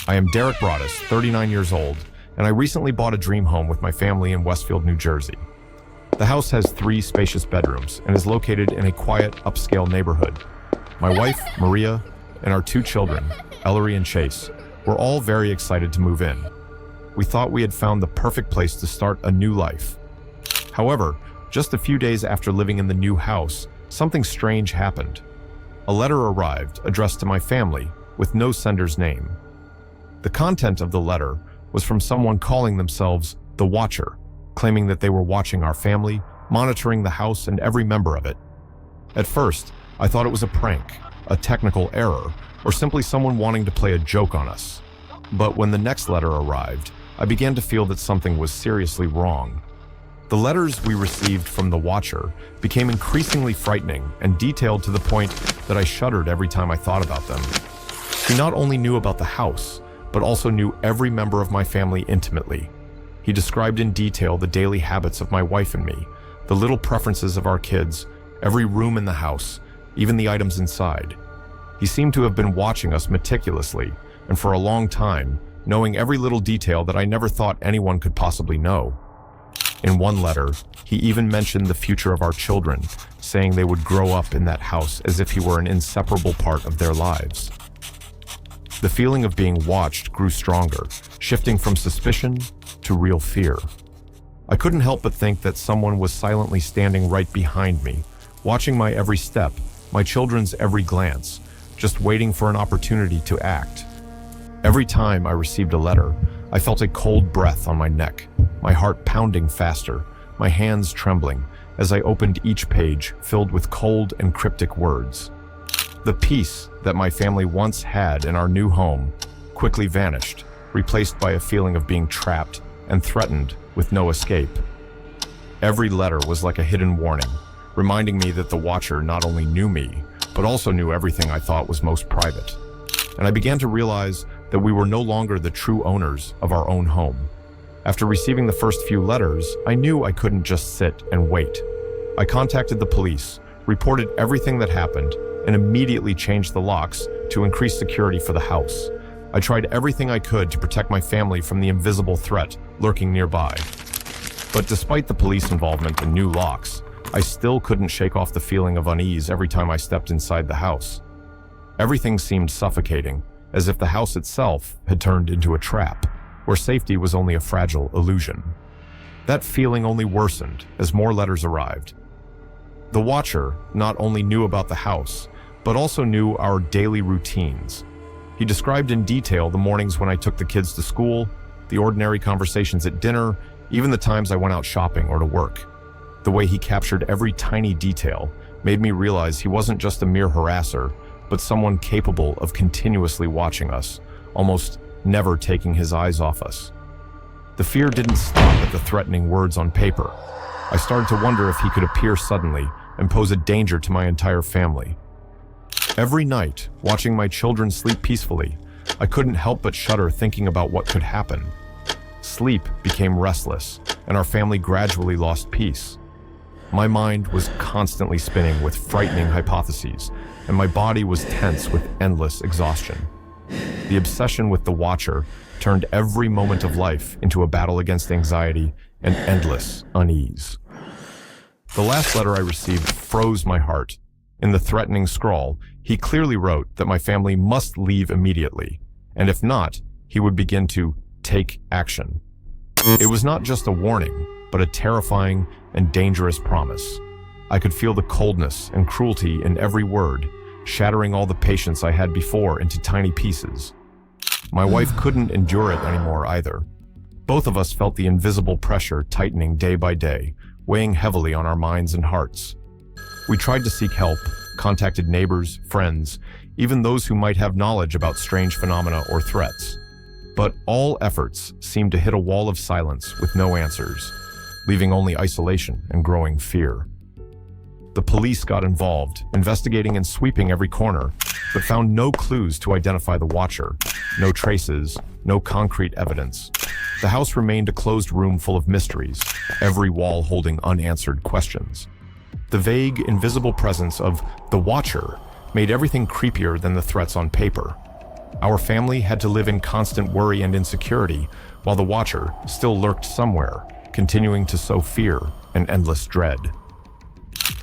I am Derek Broaddus, 39 years old, and I recently bought a dream home with my family in Westfield, New Jersey. The house has 3 spacious bedrooms and is located in a quiet, upscale neighborhood. My wife, Maria, and our 2 children, Ellery and Chase, were all very excited to move in. We thought we had found the perfect place to start a new life. However, just a few days after living in the new house, something strange happened. A letter arrived addressed to my family with no sender's name. The content of the letter was from someone calling themselves The Watcher, claiming that they were watching our family, monitoring the house and every member of it. At first, I thought it was a prank, a technical error, or simply someone wanting to play a joke on us. But when the next letter arrived, I began to feel that something was seriously wrong. The letters we received from The Watcher became increasingly frightening and detailed to the point that I shuddered every time I thought about them. He not only knew about the house, but also knew every member of my family intimately. He described in detail the daily habits of my wife and me, the little preferences of our kids, every room in the house, even the items inside. He seemed to have been watching us meticulously, and for a long time, knowing every little detail that I never thought anyone could possibly know. In one letter, he even mentioned the future of our children, saying they would grow up in that house as if he were an inseparable part of their lives. The feeling of being watched grew stronger, shifting from suspicion to real fear. I couldn't help but think that someone was silently standing right behind me, watching my every step, my children's every glance, just waiting for an opportunity to act. Every time I received a letter, I felt a cold breath on my neck, my heart pounding faster, my hands trembling as I opened each page filled with cold and cryptic words. The peace that my family once had in our new home quickly vanished, replaced by a feeling of being trapped and threatened with no escape. Every letter was like a hidden warning, reminding me that the Watcher not only knew me, but also knew everything I thought was most private. And I began to realize that we were no longer the true owners of our own home. After receiving the first few letters, I knew I couldn't just sit and wait. I contacted the police, reported everything that happened, and immediately changed the locks to increase security for the house. I tried everything I could to protect my family from the invisible threat lurking nearby. But despite the police involvement and new locks, I still couldn't shake off the feeling of unease every time I stepped inside the house. Everything seemed suffocating, as if the house itself had turned into a trap, where safety was only a fragile illusion. That feeling only worsened as more letters arrived. The Watcher not only knew about the house, but also knew our daily routines. He described in detail the mornings when I took the kids to school, the ordinary conversations at dinner, even the times I went out shopping or to work. The way he captured every tiny detail made me realize he wasn't just a mere harasser, but someone capable of continuously watching us, almost never taking his eyes off us. The fear didn't stop at the threatening words on paper. I started to wonder if he could appear suddenly and pose a danger to my entire family. Every night, watching my children sleep peacefully, I couldn't help but shudder thinking about what could happen. Sleep became restless, and our family gradually lost peace. My mind was constantly spinning with frightening hypotheses, and my body was tense with endless exhaustion. The obsession with the Watcher turned every moment of life into a battle against anxiety and endless unease. The last letter I received froze my heart. In the threatening scrawl, he clearly wrote that my family must leave immediately, and if not, he would begin to take action. It was not just a warning, but a terrifying and dangerous promise. I could feel the coldness and cruelty in every word, shattering all the patience I had before into tiny pieces. My wife couldn't endure it anymore either. Both of us felt the invisible pressure tightening day by day, weighing heavily on our minds and hearts. We tried to seek help, contacted neighbors, friends, even those who might have knowledge about strange phenomena or threats. But all efforts seemed to hit a wall of silence with no answers, leaving only isolation and growing fear. The police got involved, investigating and sweeping every corner, but found no clues to identify the Watcher, no traces, no concrete evidence. The house remained a closed room full of mysteries, every wall holding unanswered questions. The vague, invisible presence of the Watcher made everything creepier than the threats on paper. Our family had to live in constant worry and insecurity, while the Watcher still lurked somewhere, continuing to sow fear and endless dread.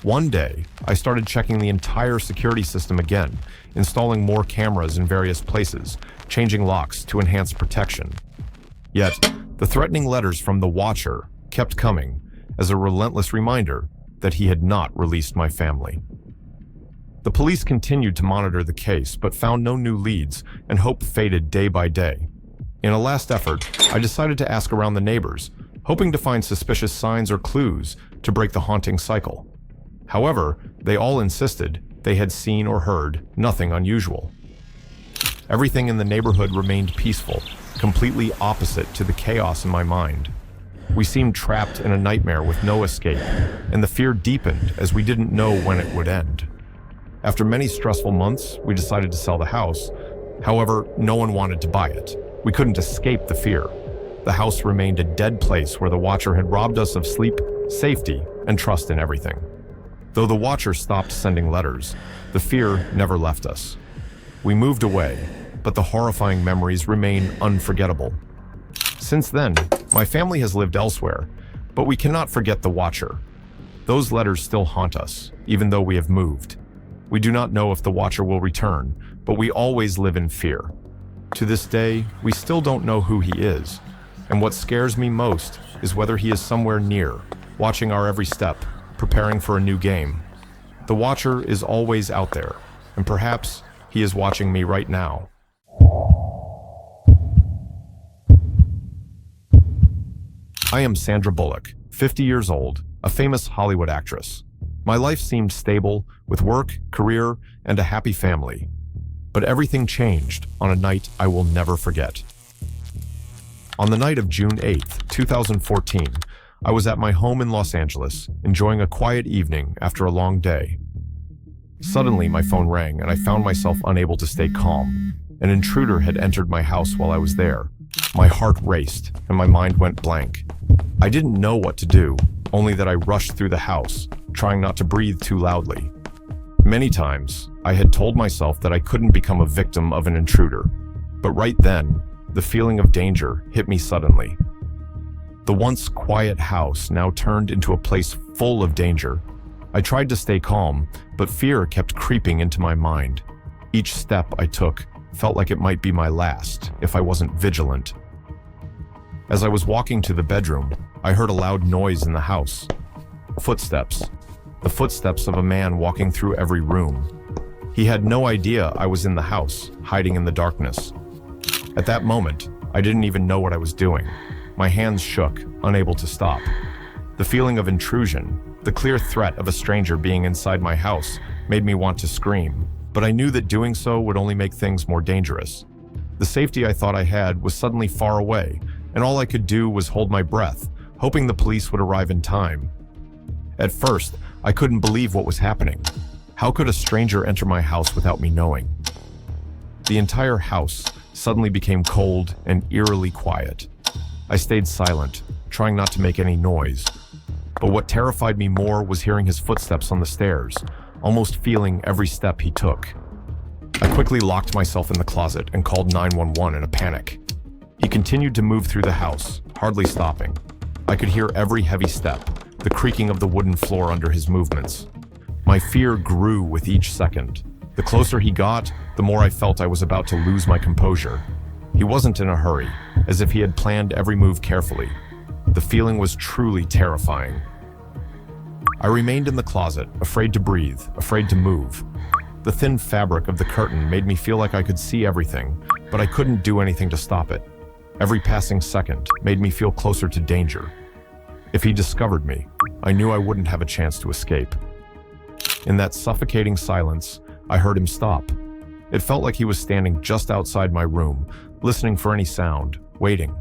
One day, I started checking the entire security system again, installing more cameras in various places, changing locks to enhance protection. Yet, the threatening letters from the Watcher kept coming as a relentless reminder that he had not released my family. The police continued to monitor the case, but found no new leads, and hope faded day by day. In a last effort, I decided to ask around the neighbors, hoping to find suspicious signs or clues to break the haunting cycle. However, they all insisted they had seen or heard nothing unusual. Everything in the neighborhood remained peaceful, completely opposite to the chaos in my mind. We seemed trapped in a nightmare with no escape, and the fear deepened as we didn't know when it would end. After many stressful months, we decided to sell the house. However, no one wanted to buy it. We couldn't escape the fear. The house remained a dead place where the Watcher had robbed us of sleep, safety, and trust in everything. Though the Watcher stopped sending letters, the fear never left us. We moved away, but the horrifying memories remain unforgettable. Since then, my family has lived elsewhere, but we cannot forget the Watcher. Those letters still haunt us, even though we have moved. We do not know if the Watcher will return, but we always live in fear. To this day, we still don't know who he is, and what scares me most is whether he is somewhere near, watching our every step, preparing for a new game. The Watcher is always out there, and perhaps he is watching me right now. I am Sandra Bullock, 50 years old, a famous Hollywood actress. My life seemed stable, with work, career, and a happy family. But everything changed on a night I will never forget. On the night of June 8th, 2014, I was at my home in Los Angeles, enjoying a quiet evening after a long day. Suddenly, my phone rang, and I found myself unable to stay calm. An intruder had entered my house while I was there. My heart raced, and my mind went blank. I didn't know what to do, only that I rushed through the house, trying not to breathe too loudly. Many times, I had told myself that I couldn't become a victim of an intruder, but right then, the feeling of danger hit me suddenly. The once quiet house now turned into a place full of danger. I tried to stay calm, but fear kept creeping into my mind. Each step I took felt like it might be my last if I wasn't vigilant. As I was walking to the bedroom, I heard a loud noise in the house. Footsteps. The footsteps of a man walking through every room. He had no idea I was in the house, hiding in the darkness. At that moment, I didn't even know what I was doing. My hands shook, unable to stop. The feeling of intrusion, the clear threat of a stranger being inside my house, made me want to scream, but I knew that doing so would only make things more dangerous. The safety I thought I had was suddenly far away, and all I could do was hold my breath, hoping the police would arrive in time. At first, I couldn't believe what was happening. How could a stranger enter my house without me knowing? The entire house suddenly became cold and eerily quiet. I stayed silent, trying not to make any noise. But what terrified me more was hearing his footsteps on the stairs, almost feeling every step he took. I quickly locked myself in the closet and called 911 in a panic. He continued to move through the house, hardly stopping. I could hear every heavy step, the creaking of the wooden floor under his movements. My fear grew with each second. The closer he got, the more I felt I was about to lose my composure. He wasn't in a hurry, as if he had planned every move carefully. The feeling was truly terrifying. I remained in the closet, afraid to breathe, afraid to move. The thin fabric of the curtain made me feel like I could see everything, but I couldn't do anything to stop it. Every passing second made me feel closer to danger. If he discovered me, I knew I wouldn't have a chance to escape. In that suffocating silence, I heard him stop. It felt like he was standing just outside my room, listening for any sound, waiting.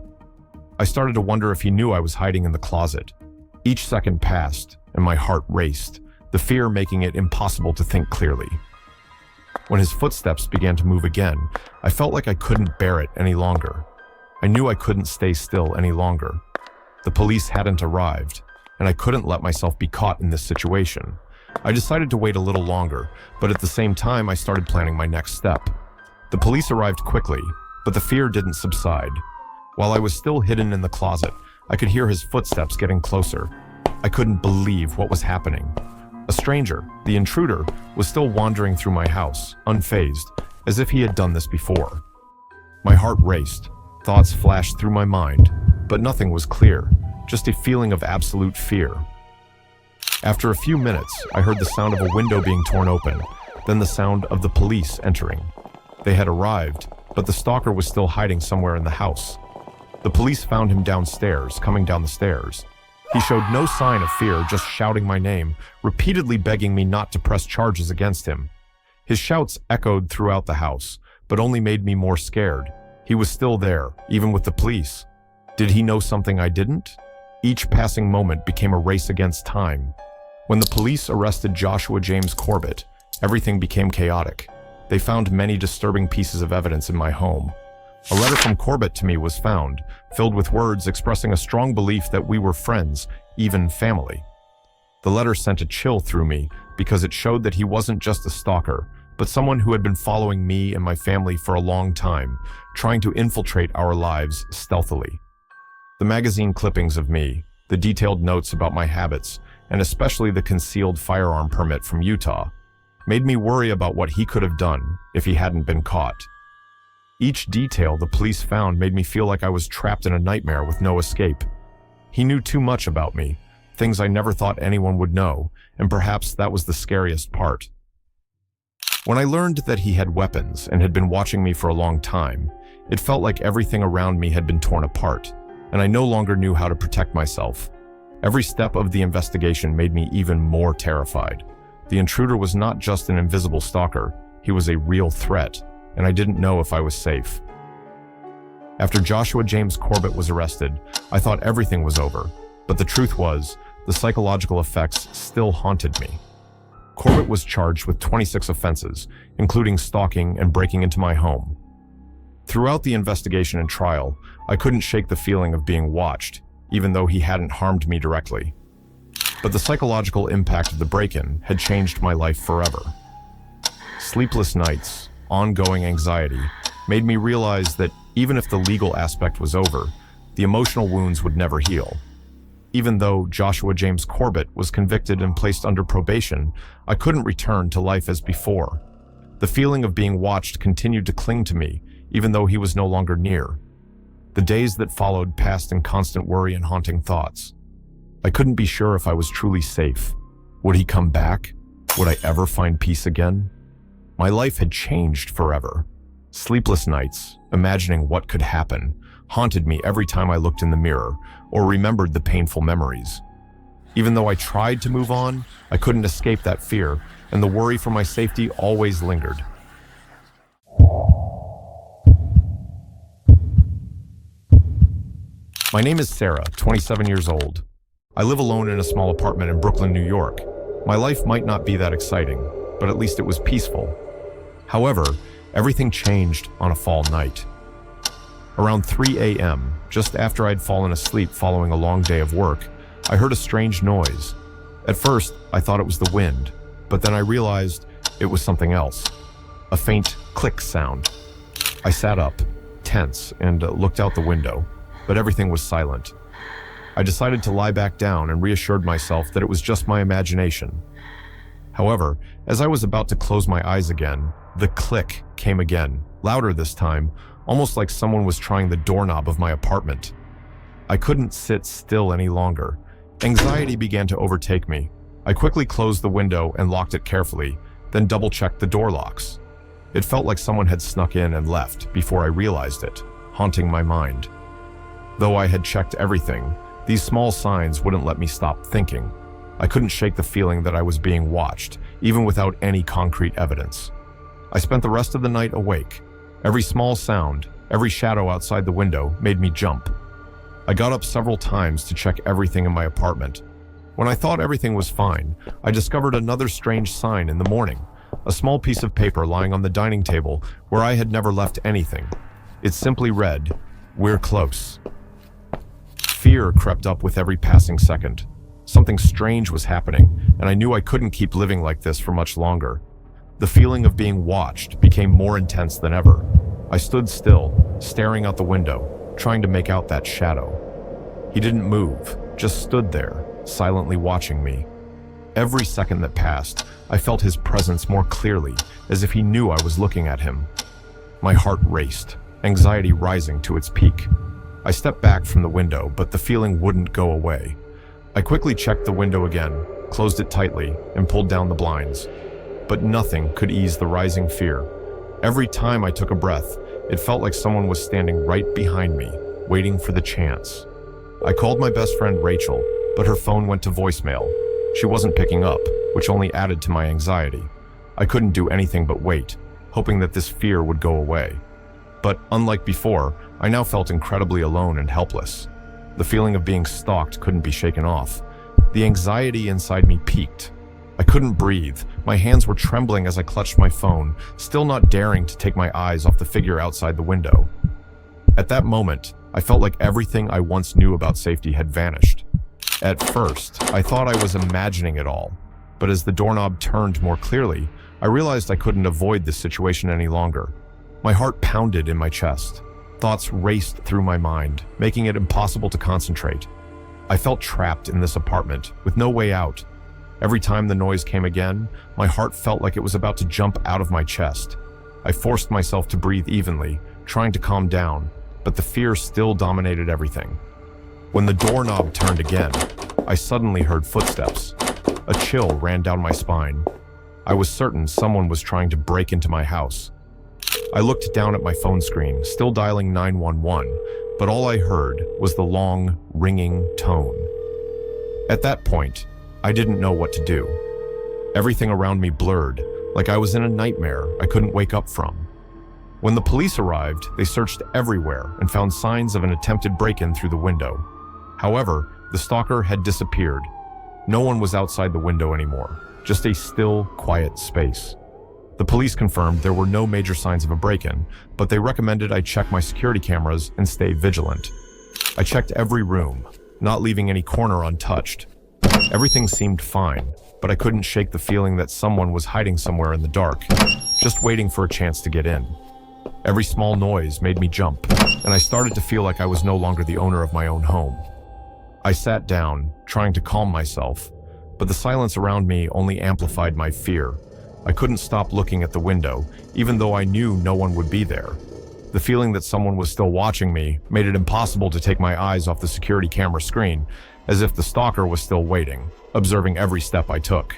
I started to wonder if he knew I was hiding in the closet. Each second passed, and my heart raced, the fear making it impossible to think clearly. When his footsteps began to move again, I felt like I couldn't bear it any longer. I knew I couldn't stay still any longer. The police hadn't arrived, and I couldn't let myself be caught in this situation. I decided to wait a little longer, but at the same time I started planning my next step. The The police arrived quickly, but the fear didn't subside. While I was still hidden in the closet, I could hear his footsteps getting closer. I couldn't believe what was happening. A stranger, the intruder, was still wandering through my house, unfazed, as if he had done this before. My heart raced. Thoughts flashed through my mind, but nothing was clear, just a feeling of absolute fear. After a few minutes, I heard the sound of a window being torn open, then the sound of the police entering. They had arrived, but the stalker was still hiding somewhere in the house. The police found him downstairs, coming down the stairs. He showed no sign of fear, just shouting my name, repeatedly begging me not to press charges against him. His shouts echoed throughout the house, but only made me more scared. He was still there, even with the police. Did he know something I didn't? Each passing moment became a race against time. When the police arrested Joshua James Corbett, everything became chaotic. They found many disturbing pieces of evidence in my home. A letter from Corbett to me was found, filled with words expressing a strong belief that we were friends, even family. The letter sent a chill through me because it showed that he wasn't just a stalker, but someone who had been following me and my family for a long time, trying to infiltrate our lives stealthily. The magazine clippings of me, the detailed notes about my habits, and especially the concealed firearm permit from Utah, made me worry about what he could have done if he hadn't been caught. Each detail the police found made me feel like I was trapped in a nightmare with no escape. He knew too much about me, things I never thought anyone would know, and perhaps that was the scariest part. When I learned that he had weapons and had been watching me for a long time, it felt like everything around me had been torn apart, and I no longer knew how to protect myself. Every step of the investigation made me even more terrified. The intruder was not just an invisible stalker, he was a real threat, and I didn't know if I was safe. After Joshua James Corbett was arrested, I thought everything was over, but the truth was, the psychological effects still haunted me. Corbett was charged with 26 offenses, including stalking and breaking into my home. Throughout the investigation and trial, I couldn't shake the feeling of being watched, even though he hadn't harmed me directly. But the psychological impact of the break-in had changed my life forever. Sleepless nights, ongoing anxiety, made me realize that even if the legal aspect was over, the emotional wounds would never heal. Even though Joshua James Corbett was convicted and placed under probation, I couldn't return to life as before. The feeling of being watched continued to cling to me, even though he was no longer near. The days that followed passed in constant worry and haunting thoughts. I couldn't be sure if I was truly safe. Would he come back? Would I ever find peace again? My life had changed forever. Sleepless nights, imagining what could happen, haunted me every time I looked in the mirror or remembered the painful memories. Even though I tried to move on, I couldn't escape that fear, and the worry for my safety always lingered. My name is Sarah, 27 years old. I live alone in a small apartment in Brooklyn, New York. My life might not be that exciting, but at least it was peaceful. However, everything changed on a fall night. Around 3 a.m., just after I'd fallen asleep following a long day of work, I heard a strange noise. At first, I thought it was the wind, but then I realized it was something else. A faint click sound. I sat up, tense, and looked out the window, but everything was silent. I decided to lie back down and reassured myself that it was just my imagination. However, as I was about to close my eyes again, the click came again, louder this time, almost like someone was trying the doorknob of my apartment. I couldn't sit still any longer. Anxiety began to overtake me. I quickly closed the window and locked it carefully, then double-checked the door locks. It felt like someone had snuck in and left before I realized it, haunting my mind. Though I had checked everything, these small signs wouldn't let me stop thinking. I couldn't shake the feeling that I was being watched, even without any concrete evidence. I spent the rest of the night awake. Every small sound, every shadow outside the window made me jump. I got up several times to check everything in my apartment. When I thought everything was fine, I discovered another strange sign in the morning, a small piece of paper lying on the dining table where I had never left anything. It simply read, "We're close." Fear crept up with every passing second. Something strange was happening, and I knew I couldn't keep living like this for much longer. The feeling of being watched became more intense than ever. I stood still, staring out the window, trying to make out that shadow. He didn't move, just stood there, silently watching me. Every second that passed, I felt his presence more clearly, as if he knew I was looking at him. My heart raced, anxiety rising to its peak. I stepped back from the window, but the feeling wouldn't go away. I quickly checked the window again, closed it tightly, and pulled down the blinds. But nothing could ease the rising fear. Every time I took a breath, it felt like someone was standing right behind me, waiting for the chance. I called my best friend Rachel, but her phone went to voicemail. She wasn't picking up, which only added to my anxiety. I couldn't do anything but wait, hoping that this fear would go away. But unlike before, I now felt incredibly alone and helpless. The feeling of being stalked couldn't be shaken off. The anxiety inside me peaked. I couldn't breathe. My hands were trembling as I clutched my phone, still not daring to take my eyes off the figure outside the window. At that moment, I felt like everything I once knew about safety had vanished. At first, I thought I was imagining it all, but as the doorknob turned more clearly, I realized I couldn't avoid this situation any longer. My heart pounded in my chest. Thoughts raced through my mind, making it impossible to concentrate. I felt trapped in this apartment, with no way out. Every time the noise came again, my heart felt like it was about to jump out of my chest. I forced myself to breathe evenly, trying to calm down, but the fear still dominated everything. When the doorknob turned again, I suddenly heard footsteps. A chill ran down my spine. I was certain someone was trying to break into my house. I looked down at my phone screen, still dialing 911, but all I heard was the long, ringing tone. At that point, I didn't know what to do. Everything around me blurred, like I was in a nightmare I couldn't wake up from. When the police arrived, they searched everywhere and found signs of an attempted break-in through the window. However, the stalker had disappeared. No one was outside the window anymore, just a still, quiet space. The police confirmed there were no major signs of a break-in, but they recommended I check my security cameras and stay vigilant. I checked every room, not leaving any corner untouched. Everything seemed fine, but I couldn't shake the feeling that someone was hiding somewhere in the dark, just waiting for a chance to get in. Every small noise made me jump, and I started to feel like I was no longer the owner of my own home. I sat down, trying to calm myself, but the silence around me only amplified my fear. I couldn't stop looking at the window, even though I knew no one would be there. The feeling that someone was still watching me made it impossible to take my eyes off the security camera screen, as if the stalker was still waiting, observing every step I took.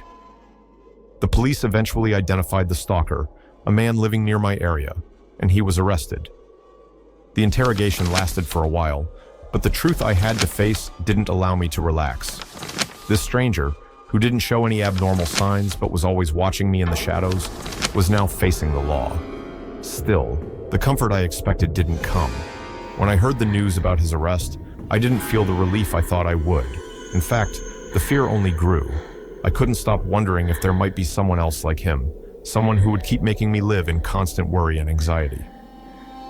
The police eventually identified the stalker, a man living near my area, and he was arrested. The interrogation lasted for a while, but the truth I had to face didn't allow me to relax. This stranger, who didn't show any abnormal signs but was always watching me in the shadows, was now facing the law. Still, the comfort I expected didn't come. When I heard the news about his arrest, I didn't feel the relief I thought I would. In fact, the fear only grew. I couldn't stop wondering if there might be someone else like him, someone who would keep making me live in constant worry and anxiety.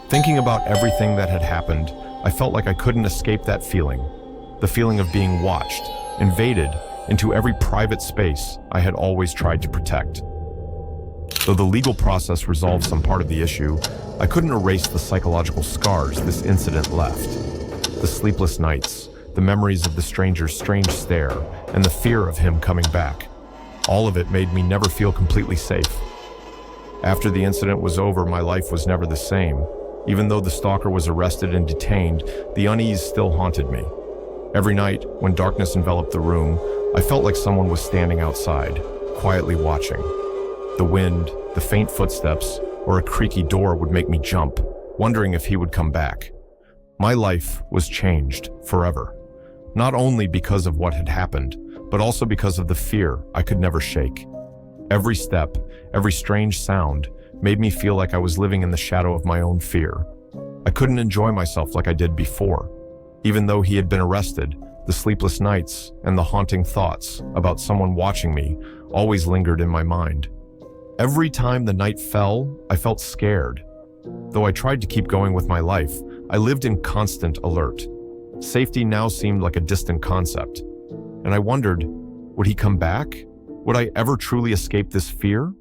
Thinking about everything that had happened, I felt like I couldn't escape that feeling, the feeling of being watched, invaded into every private space I had always tried to protect. Though the legal process resolved some part of the issue, I couldn't erase the psychological scars this incident left. The sleepless nights, the memories of the stranger's strange stare, and the fear of him coming back. All of it made me never feel completely safe. After the incident was over, my life was never the same. Even though the stalker was arrested and detained, the unease still haunted me. Every night, when darkness enveloped the room, I felt like someone was standing outside, quietly watching. The wind, the faint footsteps, or a creaky door would make me jump, wondering if he would come back. My life was changed forever, not only because of what had happened, but also because of the fear I could never shake. Every step, every strange sound, made me feel like I was living in the shadow of my own fear. I couldn't enjoy myself like I did before. Even though he had been arrested, the sleepless nights and the haunting thoughts about someone watching me always lingered in my mind. Every time the night fell, I felt scared. Though I tried to keep going with my life, I lived in constant alert. Safety now seemed like a distant concept. And I wondered, would he come back? Would I ever truly escape this fear?